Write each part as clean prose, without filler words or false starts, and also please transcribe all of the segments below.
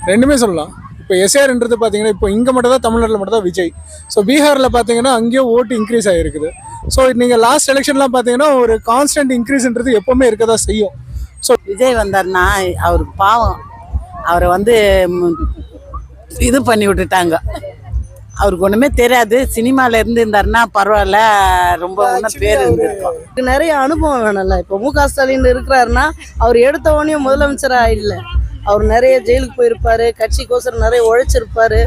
ரெண்டுமே சொல்லலாம். இப்போ எஸ்ஆர்ன்றது பார்த்தீங்கன்னா இப்போ இங்கே மட்டும் தான் தமிழ்நாட்டில் மட்டும் தான் விஜய். ஸோ பீகாரில் பார்த்தீங்கன்னா அங்கேயும் ஓட்டு இன்க்ரீஸ் ஆகிருக்குது. ஸோ நீங்கள் லாஸ்ட் எலெக்ஷன்லாம் பார்த்தீங்கன்னா ஒரு கான்ஸ்டன்ட் இன்க்ரீஸ்ன்றது எப்போவுமே இருக்க தான் செய்யும். ஸோ விஜய் வந்தார்னா அவருக்கு பாவம், அவரை இது பண்ணி விட்டுட்டாங்க. அவருக்கு ஒன்றுமே தெரியாது. சினிமாவில் இருந்தாருன்னா பரவாயில்ல, ரொம்ப ஒன்றும் பேர் இருந்திருக்கும். நிறைய அனுபவம் வேணும்ல. இப்போ மு.க. ஸ்டாலின் இருக்கிறாருன்னா அவர் எடுத்த உடனே முதலமைச்சராக இல்லை, அவர் நிறைய ஜெயிலுக்கு போயிருப்பாரு, கட்சிக்கோசரம் நிறைய உழைச்சிருப்பாரு.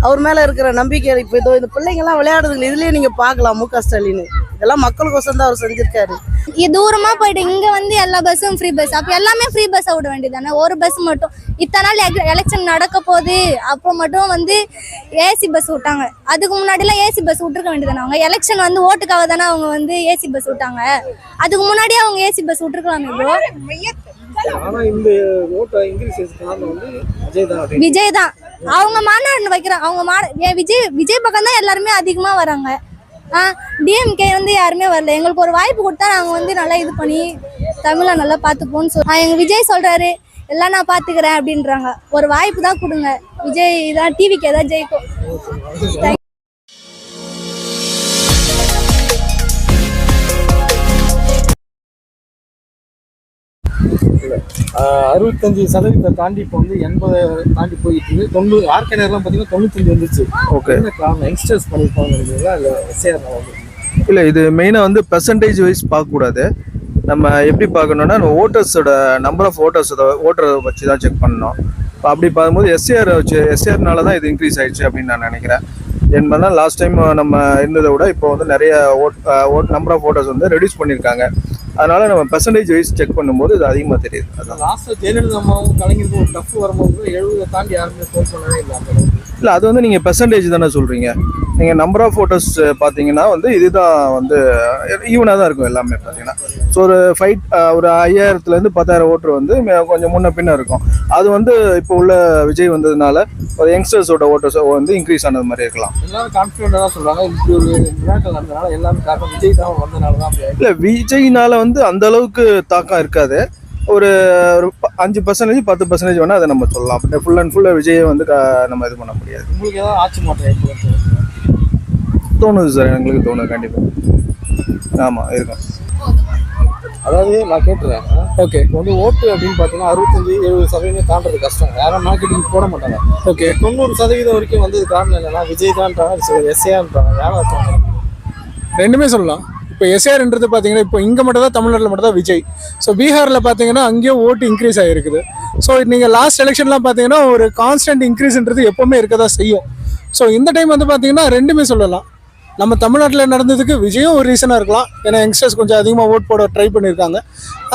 அவர் மேலே இருக்கிற நம்பிக்கை இப்போ இந்த பிள்ளைங்கள்லாம் விளையாடுறதுல இதுலேயே நீங்கள் பார்க்கலாம். மு.க. ஸ்டாலின் இதெல்லாம் மக்களுக்கோசரம் தான் அவர் செஞ்சிருக்காரு. தூரமாக போயிட்டு இங்கே எல்லா பஸ்ஸும் ஃப்ரீ பஸ், அப்போ எல்லாமே ஃப்ரீ பஸ்ஸை விட வேண்டியதானே. ஒரு பஸ் மட்டும் இத்தனை நாள் எலெக்ஷன் நடக்க போகுது அப்போ மட்டும் ஏசி பஸ் விட்டாங்க. அதுக்கு முன்னாடிலாம் ஏசி பஸ் விட்டுருக்க வேண்டியதானே. அவங்க எலெக்ஷன் ஓட்டுக்காக தானே அவங்க ஏசி பஸ் விட்டாங்க. அதுக்கு முன்னாடியே அவங்க ஏசி பஸ் விட்டுருக்கலாமே ப்ரோ. விஜய் தான் அவங்க மாநாடு வைக்கிறாங்க. அவங்க விஜய் பக்கம் தான் எல்லாருமே அதிகமா வராங்க. டிஎம்கே யாருமே வரல. எங்களுக்கு ஒரு வாய்ப்பு கொடுத்தா நாங்க நல்லா இது பண்ணி தமிழை நல்லா பார்த்துப்போம்னு எங்க விஜய் சொல்றாரு, எல்லாம் நான் பாத்துக்கிறேன் அப்படின்றாங்க. ஒரு வாய்ப்பு தான் கொடுங்க. விஜய் தான் டிவிக்கு ஏதாவது ஜெயிக்கும். 65% தாண்டி இப்போ 80 தாண்டி போயிட்டு இருக்கு. 90 ஆர்கேனர்லாம் பார்த்தீங்கன்னா 95 வந்துச்சு. ஓகே, என்ன காரணம்? யங்ஸ்டர்ஸ் பண்ணியிருப்பாங்க நினைக்கிறீங்களா இல்லை எஸ்ஆர்? இல்லை, இது மெயினாக பெர்சன்டேஜ் வைஸ் பார்க்கக்கூடாது. நம்ம எப்படி பார்க்கணுன்னா ஓட்டர்ஸோட நம்பர் ஆஃப் ஓட்டரை வச்சு தான் செக் பண்ணணும். இப்போ அப்படி பார்க்கும்போது எஸ்ஆர்னால தான் இது இன்க்ரீஸ் ஆயிடுச்சு அப்படின்னு நான் நினைக்கிறேன். என்பதுனா லாஸ்ட் டைம் நம்ம இருந்ததை விட இப்போ நிறைய நம்பர் ஆஃப் ஓட்டர்ஸ் ரெடியூஸ் பண்ணியிருக்காங்க. அதனால நம்ம பெர்சன்டேஜ் வைஸ் செக் பண்ணும்போது இது அதிகமாக தெரியுது. அதான் லாஸ்ட் ஜெயலலிதா அம்மாவும் கலைஞருக்கும் ஒரு டஃப் வரும்போது 70 தாண்டி யாருமே ஃபோன் பண்ணவே இல்லை. இல்லை, அது நீங்கள் பெர்சன்டேஜ் தானே சொல்கிறீங்க. நீங்கள் நம்பர் ஆஃப் ஓட்டர்ஸ் பார்த்தீங்கன்னா இதுதான் ஈவனாக தான் இருக்கும் எல்லாமே பார்த்தீங்கன்னா. ஸோ ஒரு 5000லேருந்து 10,000 ஓட்டர் கொஞ்சம் முன்ன பின்ன இருக்கும். அது இப்போ உள்ள விஜய் வந்ததுனால ஒரு யங்ஸ்டர்ஸோட ஓட்டர்ஸ் இன்க்ரீஸ் ஆனது மாதிரி இருக்கலாம். எல்லாரும் கான்ஃபிடென்ட்டாக தான் சொல்கிறாங்க. இப்படி ஒரு விளையாட்டு நடந்ததுனால எல்லாமே காரணம் விஜய் தான் வந்ததுனால தான். இல்லை, விஜய்னால அந்த அளவுக்கு தாக்கம் இருக்காது. ஒரு 5% 10% வேணால் அதை நம்ம சொல்லலாம். பட் ஃபுல் அண்ட் ஃபுல்லாக விஜயை நம்ம இது பண்ண முடியாது. உங்களுக்கு ஏதாவது ஆட்சி மாற்றம் தோணுது சார், எங்களுக்கு தோணுது கண்டிப்பாக. ஆமாம், இருக்கும். அதாவது நான் கேட்டுறேன். ஓகே, இப்போ ஓட்டு அப்படின்னு பார்த்தீங்கன்னா 65-70% தாண்டது கஷ்டம். யாரும் மார்க்கெட்டிங் போட மாட்டாங்க. ஓகே, 90% வரைக்கும் வந்தது காரணம் என்னன்னா விஜய் தான்றாங்க, எஸ்ஏன்றாங்க. யாரும் ரெண்டுமே சொல்லலாம். இப்போ எஸ்ஆர்ன்றது பார்த்தீங்கன்னா இப்போ இங்கே மட்டும் தான் தமிழ்நாட்டில் மட்டும் தான் விஜய். ஸோ பீகாரில் பார்த்தீங்கன்னா அங்கேயும் ஓட்டு இன்க்ரீஸ் ஆகிருக்குது. ஸோ நீங்கள் லாஸ்ட் எலெக்ஷன்லாம் பார்த்தீங்கன்னா ஒரு கான்ஸ்டன்ட் இன்க்ரீஸ்ன்றது எப்போவுமே இருக்க தான் செய்யும். ஸோ இந்த டைம் பார்த்தீங்கன்னா ரெண்டுமே சொல்லலாம். நம்ம தமிழ்நாட்டில் நடந்ததுக்கு விஜயும் ஒரு ரீசனாக இருக்கலாம். ஏன்னா யங்ஸ்டர்ஸ் கொஞ்சம் அதிகமாக ஓட் போட ட்ரை பண்ணியிருக்காங்க.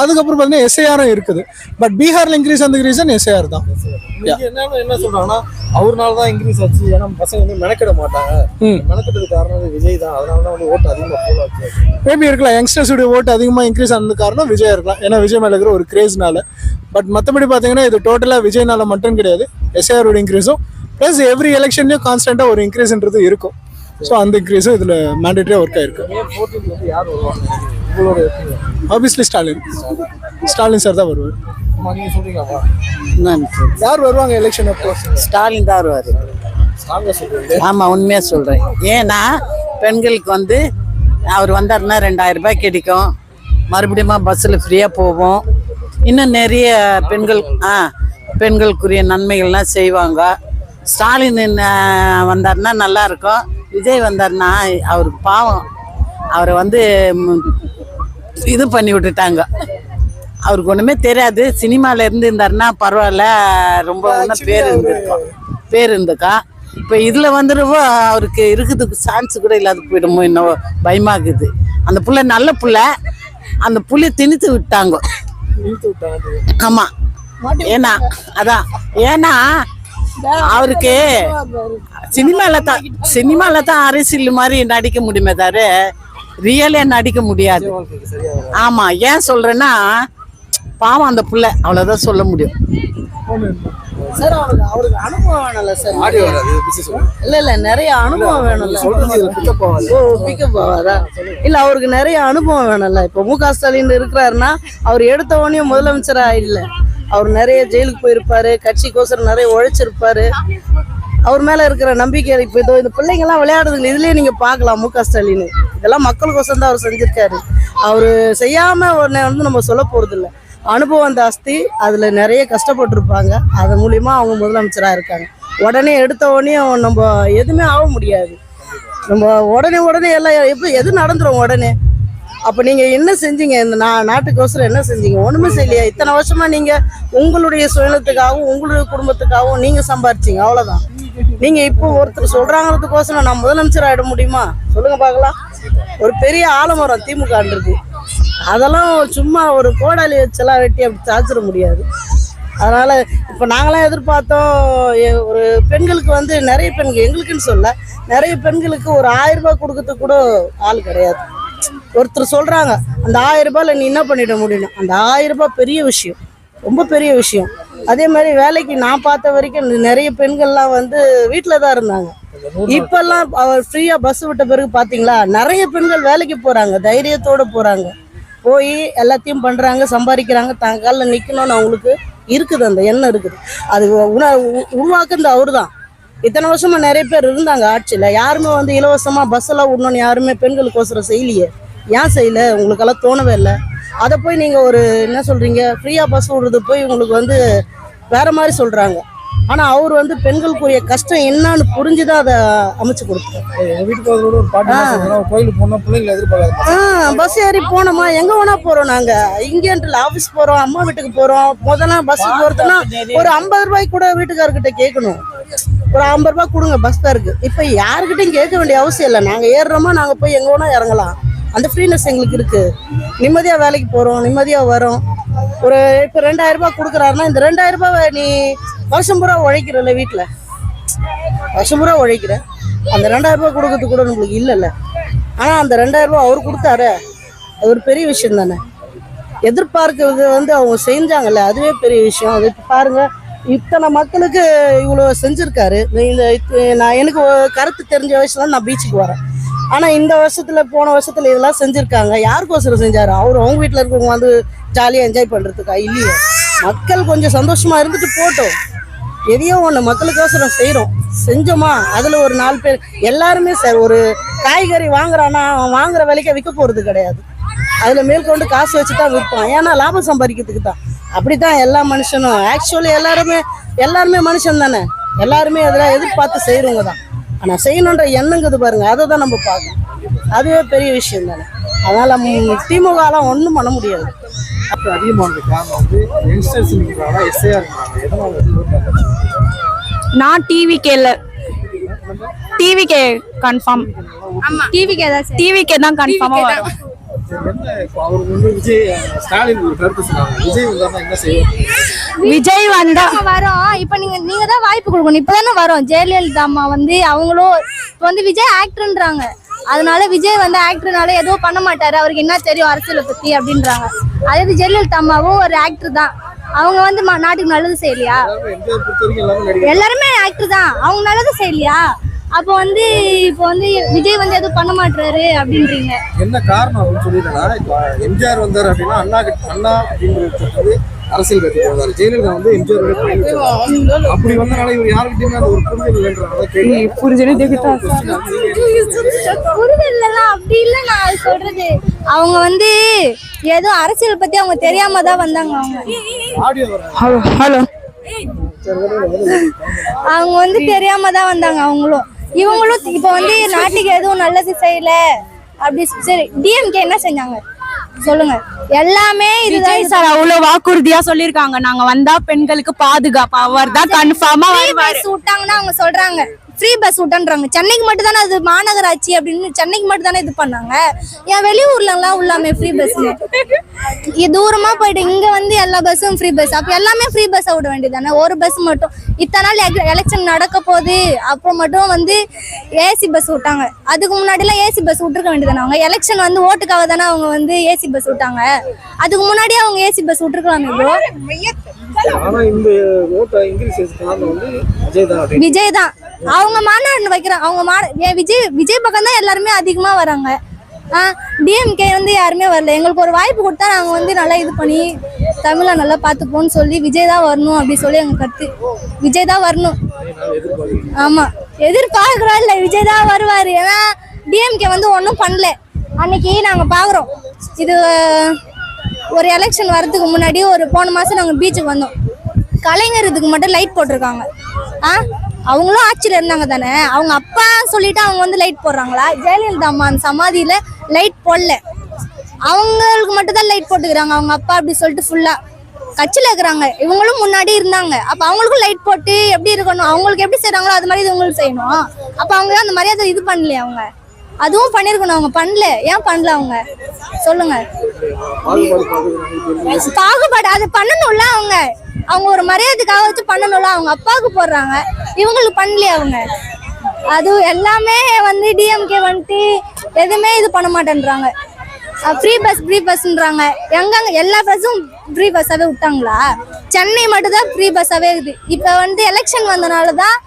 அதுக்கப்புறம் பார்த்தீங்கன்னா எஸ்ஐஆரும் இருக்குது. பட் பீகாரில் இன்க்ரீஸ் ஆனதுக்கு ரீசன் எஸ்ஐஆர் தான். என்ன சொல்றாங்கன்னா அவர்னால தான் இன்க்ரீஸ் ஆச்சு. ஏன்னா பசங்க மெனக்கிட மாட்டாங்க. மெனக்கிட்டது காரணம் விஜய் தான். அதனால தான் ஓட்டு அதிகமாக போலாச்சு. மேபி இருக்கலாம். யங்ஸ்டர்ஸுடைய ஓட்டு அதிகமாக இன்க்ரீஸ் ஆனது காரணம் விஜய் இருக்கலாம். ஏன்னா விஜய் மேலே இருக்கிற ஒரு கிரேஸ்னால. பட் மற்றபடி பார்த்தீங்கன்னா இது டோட்டலாக விஜய்னால மட்டும் கிடையாது. எஸ்ஐஆரோட இன்க்ரீஸும் ப்ளஸ் எவ்ரி எலெக்ஷன்லையும் கான்ஸ்டன்ட்டாக ஒரு இன்க்ரீஸ்ன்றது இருக்கும். ஸோ அந்த இன்க்ரீஸும் இதில் மேண்டேட்டரியாக ஒர்க் ஆகிருக்கு. ஆப்வியஸ்லி ஸ்டாலின் சார் தான் வருவார். யார் வருவாங்க எலெக்ஷன் அப்போ? ஸ்டாலின் தான் வருவார். ஆமாம், உண்மையாக சொல்கிறேன். ஏன்னா பெண்களுக்கு அவர் வந்தாருன்னா 2000 ரூபாய் கிடைக்கும். மறுபடியும் பஸ்ஸில் ஃப்ரீயாக போவோம். இன்னும் நிறைய பெண்களுக்குரிய நன்மைகள்லாம் செய்வாங்க. ஸ்டாலின் வந்தாருன்னா நல்லாயிருக்கும். விஜய் வந்தார்னா அவருக்கு பாவம், அவரை இது பண்ணி விட்டுட்டாங்க. அவருக்கு ஒன்றுமே தெரியாது. சினிமாவில் இருந்தாருன்னா பரவாயில்ல, ரொம்ப ஒன்றும் பேர் இருந்துக்கா. இப்போ இதில் அவருக்கு இருக்கிறதுக்கு சான்ஸ் கூட இல்லாத போயிடுமோ இன்னும் பயமாகுது. அந்த புள்ள நல்ல புள்ள, அந்த புள்ளி திணித்து விட்டாங்க. ஆமாம், ஏன்னா அவருக்கு சினிமால தான் அரசியல் மாதிரி நடிக்க முடியுமே தவிர ரியலே நடிக்க முடியாது. ஆமா, ஏன் சொல்றேன்னா பாவம் அந்த புள்ள, அவ்வளவுதான் சொல்ல முடியும். சார் அவருக்கு அனுபவம் வேணும்ல சார். இல்ல நிறைய அனுபவம் வேணும்ல. பிக்கப் ஆவாரா? இல்ல, அவருக்கு நிறைய அனுபவம் வேணும்ல. இப்போ மு.க. ஸ்டாலின் இருக்கிறாருன்னா அவர் எடுத்த உடனே முதலமைச்சரா இல்ல, அவர் நிறைய ஜெயிலுக்கு போயிருப்பாரு, கட்சிக்கோசரம் நிறைய உழைச்சிருப்பாரு. அவர் மேல இருக்கிற நம்பிக்கை இப்போ இதோ இந்த பிள்ளைங்கெல்லாம் விளையாடுறதுல இதுலயே நீங்க பார்க்கலாம். மு.க. ஸ்டாலின் இதெல்லாம் மக்களுக்கோசரம் தான் அவர் செஞ்சிருக்காரு. அவரு செய்யாம உடனே வந்து நம்ம சொல்ல போறது இல்லை. அனுபவம் ஜாஸ்தி, அதுல நிறைய கஷ்டப்பட்டிருப்பாங்க. அது மூலியமா அவங்க முதலமைச்சரா இருக்காங்க. உடனே எடுத்த உடனே நம்ம எதுவுமே ஆக முடியாது. நம்ம உடனே எல்லாம் எது நடந்துரும் உடனே. அப்ப நீங்க என்ன செஞ்சீங்க? இந்த நாட்டுக்கோசரம் என்ன செஞ்சீங்க? ஒண்ணுமே செய்யலையா? இத்தனை வருஷமா நீங்க உங்களுடைய சுயநலத்துக்காகவும் உங்களுடைய குடும்பத்துக்காகவும் நீங்க சம்பாரிச்சீங்க, அவ்வளவுதான். நீங்க இப்போ ஒருத்தர் சொல்றாங்கிறதுக்கோசரம் நான் முதலமைச்சர் ஆயிட முடியுமா? சொல்லுங்க பார்க்கலாம். ஒரு பெரிய ஆலமரம் திமுக இருக்கு, அதெல்லாம் சும்மா ஒரு கோடாலி வச்செல்லாம் வெட்டி அப்படி சாச்சிட முடியாது. அதனால இப்போ நாங்களாம் எதிர்பார்த்தோம், ஒரு பெண்களுக்கு வந்து நிறைய பெண்கள், எங்களுக்குன்னு சொல்ல, நிறைய பெண்களுக்கு ஒரு 1000 ரூபாய் கொடுக்கறதுக்கு கூட ஆள் கிடையாது. ஒருத்தர் சொல்றாங்க அந்த 1000 ரூபாயில நீ என்ன பண்ணிட முடியும்? அந்த 1000 ரூபாய் பெரிய விஷயம், ரொம்ப பெரிய விஷயம். அதே மாதிரி வேலைக்கு நான் பார்த்த வரைக்கும் நிறைய பெண்கள்லாம் வந்து வீட்டில் தான் இருந்தாங்க. இப்பெல்லாம் அவர் ஃப்ரீயா பஸ் விட்ட பிறகு பாத்தீங்களா, நிறைய பெண்கள் வேலைக்கு போறாங்க, தைரியத்தோட போறாங்க, போய் எல்லாத்தையும் பண்றாங்க, சம்பாதிக்கிறாங்க, தான் காலில் நிக்கணும்னு அவங்களுக்கு இருக்குது, அந்த எண்ணம் இருக்குது. அது உருவாக்குறது அவரு தான். இத்தனை வருஷமா நிறைய பேர் இருந்தாங்க ஆட்சியில, யாருமே வந்து இலவசமா பஸ் எல்லாம் விடணும்னு யாருமே பெண்களுக்கோசரம் செய்யலையே. ஏன் செய்யல? உங்களுக்கெல்லாம் தோணவே இல்லை. அதை போய் நீங்க ஒரு என்ன சொல்றீங்க, ஃப்ரீயா பஸ் விடுறது போய் உங்களுக்கு வந்து வேற மாதிரி சொல்றாங்க. ஆனா அவர் வந்து பெண்களுக்குரிய கஷ்டம் என்னன்னு புரிஞ்சுதான் அதை அமைச்சு கொடுத்தாரு. எங்க வீட்டுக்கு ஒரு பாட்டு கோயிலுக்கு போனோம், பிள்ளைங்களை எதிர்பார்க்க பஸ் ஏறி போனோமா, எங்க வேணா போறோம். நாங்க இங்கேன்ட்டு ஆபீஸ் போறோம், அம்மா வீட்டுக்கு போறோம். முதல்ல பஸ் போறதுன்னா ஒரு 50 ரூபாய்க்கு கூட வீட்டுக்காரர்கிட்ட கேட்கணும், ஒரு 50 ரூபாய் கொடுங்க பஸ் ஃபேருக்கு. இப்ப யாருக்கிட்டையும் கேட்க வேண்டிய அவசியம் இல்லை. நாங்க ஏறுறோமா, நாங்க போய் எங்க வேணா இறங்கலாம். அந்த ஃப்ரீனஸ் எங்களுக்கு இருக்கு. நிம்மதியா வேலைக்கு போறோம், நிம்மதியா வரோம். ஒரு இப்போ 2000 ரூபாய் கொடுக்குறாருன்னா இந்த 2000 ரூபாய் நீ வருஷம் பூரா உழைக்கிறல்ல, வீட்டில் வருஷம் பூரா உழைக்கிற, அந்த 2000 ரூபாய் கொடுக்கறது கூட நம்மளுக்கு இல்லைல்ல. ஆனால் அந்த 2000 ரூபாய் அவர் கொடுத்தாரு, அது ஒரு பெரிய விஷயம் தானே. எதிர்பார்க்கறது வந்து அவங்க செஞ்சாங்கல்ல, அதுவே பெரிய விஷயம். அது பாருங்க, இத்தனை மக்களுக்கு இவ்வளோ செஞ்சுருக்காரு. நான் எனக்கு கருத்து தெரிஞ்ச வயசுல நான் பீச்சுக்கு வரேன். ஆனால் இந்த வருஷத்துல போன வருஷத்துல இதெல்லாம் செஞ்சுருக்காங்க. யாருக்கோசரம் செஞ்சாரு? அவங்க வீட்டில் இருக்கவங்க வந்து ஜாலியாக என்ஜாய் பண்ணுறதுக்கா? இல்லையே. மக்கள் கொஞ்சம் சந்தோஷமா இருந்துட்டு போட்டோம். எதையோ ஒன்று மக்களுக்கோசரம் செய்கிறோம், செஞ்சோமா, அதில் ஒரு 4 பேர் எல்லாருமே சார். ஒரு காய்கறி வாங்குறான்னா அவன் வாங்குற விலைக்கு விற்க போகிறது கிடையாது, அதில் மேற்கொண்டு காசு வச்சு தான் விற்பான். ஏன்னா லாபம் சம்பாதிக்கிறதுக்கு தான். அப்படி தான் எல்லா மனுஷனும். ஆக்சுவலி எல்லாருமே மனுஷன் தானே. எல்லாருமே அதில் எதிர்பார்த்து செய்கிறவங்க தான். ஆனால் செய்யணுன்ற எண்ணங்குது பாருங்க, அதை தான் நம்ம பார்க்கணும். அதுவே பெரிய விஷயம் தானே. அதனால திமுகலாம் ஒன்றும் பண்ண முடியாது. அப்போ அதிகமான காரணம் வந்து யங்ஸ்டர்ஸ் இருக்கிறாங்க, எஸ்ஐயா இருக்கிறாங்க. எதனால நான் டிவிகே கன்ஃபார்ம். ஆமா, டிவிகே தான் கன்ஃபார்மா வரும். என்ன இப்போ அவருக்கு வந்து ஸ்டாலின் ஒரு கருத்து சொன்னாங்க, விஜய் வந்தா என்ன செய்வாங்க? விஜய் வந்தா வரோம். இப்ப நீங்க தான் வாய்ப்பு கொடுக்கணும். இப்பதானே வரோம். ஜெயலலிதா அம்மா வந்து அவங்களும் இப்ப வந்து விஜய் ஆக்டர்ன்றாங்க. அதனால விஜய் வந்து ஆக்டர்னால எதுவும் பண்ண மாட்டாரு, அவருக்கு என்ன தெரியும் அரசியலை பத்தி அப்படின்றாங்க. அதே ஜெயலலிதா அம்மாவும் ஒரு ஆக்டர் தான். அவங்க வந்து நாட்டுக்கு நல்லது செய்யலையா? எல்லாருமே ஆக்டர் தான், அவங்க நல்லது செய்யலையா? அப்போ வந்து இப்போ வந்து விஜய் வந்து எதுவும் பண்ண மாட்டாரு அப்படின்றீங்க. என்ன காரணம் அப்படின்னு சொல்லிட்டா, இப்போ எம்ஜிஆர் வந்தார் அப்படின்னா அண்ணா அப்படின்றது அரசியல் கட்சி வந்தார். ஜெயலலிதா வந்து எம்ஜிஆர் அப்படி வந்தனால இவர் யாருக்கிட்டையுமே அந்த ஒரு புரிதல் வேண்டாம். புரிதல் இல்லலாம், அப்படி இல்லை. நான் சொல்றது அவங்க வந்து ஏதோ அரசியல் பத்தி அவங்க தெரியாம தான் வந்தாங்க. அவங்க வந்து தெரியாம தான் வந்தாங்க. இவங்களும் இப்ப வந்து நாட்டுக்கு எதுவும் நல்லது செய்யல அப்படி. சரி, டிஎம்கே என்ன செஞ்சாங்க சொல்லுங்க? எல்லாமே விஜய் சார் அவ்வளவு வாக்குறுதியா சொல்லிருக்காங்க, நாங்க வந்தா பெண்களுக்கு பாதுகாப்பு, அவர் தான் கன்ஃபார்மா வருவாரு. விட்டாங்கன்னா அவங்க சொல்றாங்க ஃப்ரீ பஸ் விட்டன்றாங்க. சென்னைக்கு மட்டும் தானே அது மாநகராட்சி அப்படின்னு, சென்னைக்கு மட்டும் தானே இது பண்ணாங்க. ஏன் வெளியூர்ல எல்லாம் உள்ளாமே ஃப்ரீ பஸ்? தூரமா போயிட்டு இங்க வந்து எல்லா பஸ்ஸும் ஃப்ரீ பஸ். அப்ப எல்லாமே ஃப்ரீ பஸ் விட வேண்டியதானே, ஒரு பஸ் மட்டும். இத்தனை நாள் எலெக்ஷன் நடக்க போகுது அப்போ மட்டும் வந்து ஏசி பஸ் விட்டாங்க. அதுக்கு முன்னாடி எல்லாம் ஏசி பஸ் விட்டுருக்க வேண்டியதானே. அவங்க எலெக்ஷன் வந்து ஓட்டுக்காக தானே அவங்க வந்து ஏசி பஸ் விட்டாங்க. அதுக்கு முன்னாடியே அவங்க ஏசி பஸ் விட்டுருக்கலாமே ப்ரோ. விஜய் தான். அவங்க மாநாடு வைக்கிறாங்க. அவங்க விஜய் பக்கம் தான் எல்லாருமே அதிகமா வராங்க. டிஎம்கே வந்து யாருமே வரல. எங்களுக்கு ஒரு வாய்ப்பு கொடுத்தா நாங்க வந்து நல்லா இது பண்ணி தமிழை நல்லா பார்த்துப்போன்னு சொல்லி விஜய் தான் வரணும் அப்படி சொல்லி எங்கள் கருத்து. விஜய் தான் வரணும். ஆமாம், எதிர்பார்க்குறோம் இல்லை, விஜய் தான் வருவார். ஏன்னா டிஎம்கே வந்து ஒன்றும் பண்ணல. அன்னைக்கு நாங்கள் பார்க்குறோம், இது ஒரு எலெக்ஷன் வரதுக்கு முன்னாடி போன மாதம் நாங்கள் பீச்சுக்கு வந்தோம். கலைஞர் இதுக்கு மட்டும் லைட் போட்டிருக்காங்க. அவங்களும் ஆட்சியில் இருந்தாங்க தானே, அவங்க அப்பா சொல்லிட்டு அவங்க வந்து லைட் போடுறாங்களா? ஜெயலலிதா அம்மா அந்த சமாதியில் லைட் போடல, அவங்களுக்கு மட்டும் தான் லைட் போட்டுக்கிறாங்க. அவங்க அப்பா அப்படி சொல்லிட்டு ஃபுல்லாக கட்சியில் இருக்கிறாங்க. இவங்களும் முன்னாடி இருந்தாங்க, அப்போ அவங்களுக்கும் லைட் போட்டு எப்படி இருக்கணும், அவங்களுக்கு எப்படி செய்கிறாங்களோ அது மாதிரி இவங்களுக்கு செய்யணும். அப்போ அவங்க அந்த மரியாதை இது பண்ணலையே, அவங்க அதுவும் பண்ணியிருக்கணும். அவங்க பண்ணல, ஏன் பண்ணல அவங்க சொல்லுங்க? பாகுபாடு அது பண்ணணும்ல. அவங்க ஒரு மரியாதைக்காக வச்சு பண்ணணும்ல. அவங்க அப்பாவுக்கு போடுறாங்க, இவங்களுக்கு பண்ணலையே அவங்க. அது எல்லாமே வந்து டிஎம்கே வந்துட்டு எதுவுமே இது பண்ண மாட்டேன்றாங்க. ஃப்ரீ பஸ்ன்றாங்க. எங்கங்க எல்லா பஸ்ஸும் ஃப்ரீ பஸ்ஸாகவே விட்டாங்களா? சென்னை மட்டும் தான் ஃப்ரீ பஸ்ஸாகவே இருக்குது. இப்போ வந்து எலெக்ஷன் வந்தனால தான்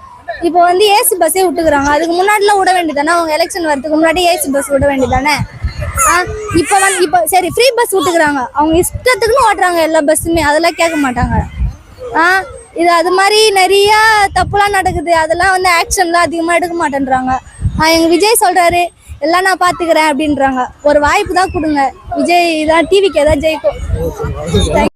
இப்போ வந்து ஏசி பஸ்ஸே விட்டுக்கிறாங்க. அதுக்கு முன்னாடிலாம் விட வேண்டியதானே? அவங்க எலெக்ஷன் வரதுக்கு முன்னாடி ஏசி பஸ் விட வேண்டியதானே? இப்போ சரி ஃப்ரீ பஸ் விட்டுக்கிறாங்க, அவங்க இஷ்டத்துக்குன்னு ஓட்டுறாங்க எல்லா பஸ்ஸுமே, அதெல்லாம் கேட்க மாட்டாங்க. இது அது மாதிரி நிறைய தப்புலாம் நடக்குது. அதெல்லாம் வந்து ஆக்ஷன்லாம் அதிகமாக எடுக்க மாட்டேன்றாங்க. எங்கள் விஜய் சொல்கிறாரு எல்லாம் நான் பார்த்துக்கிறேன் அப்படின்றாங்க. ஒரு வாய்ப்பு தான் கொடுங்க, விஜய் தான் டிவிக்கு ஏதாவது ஜெயிக்கும்.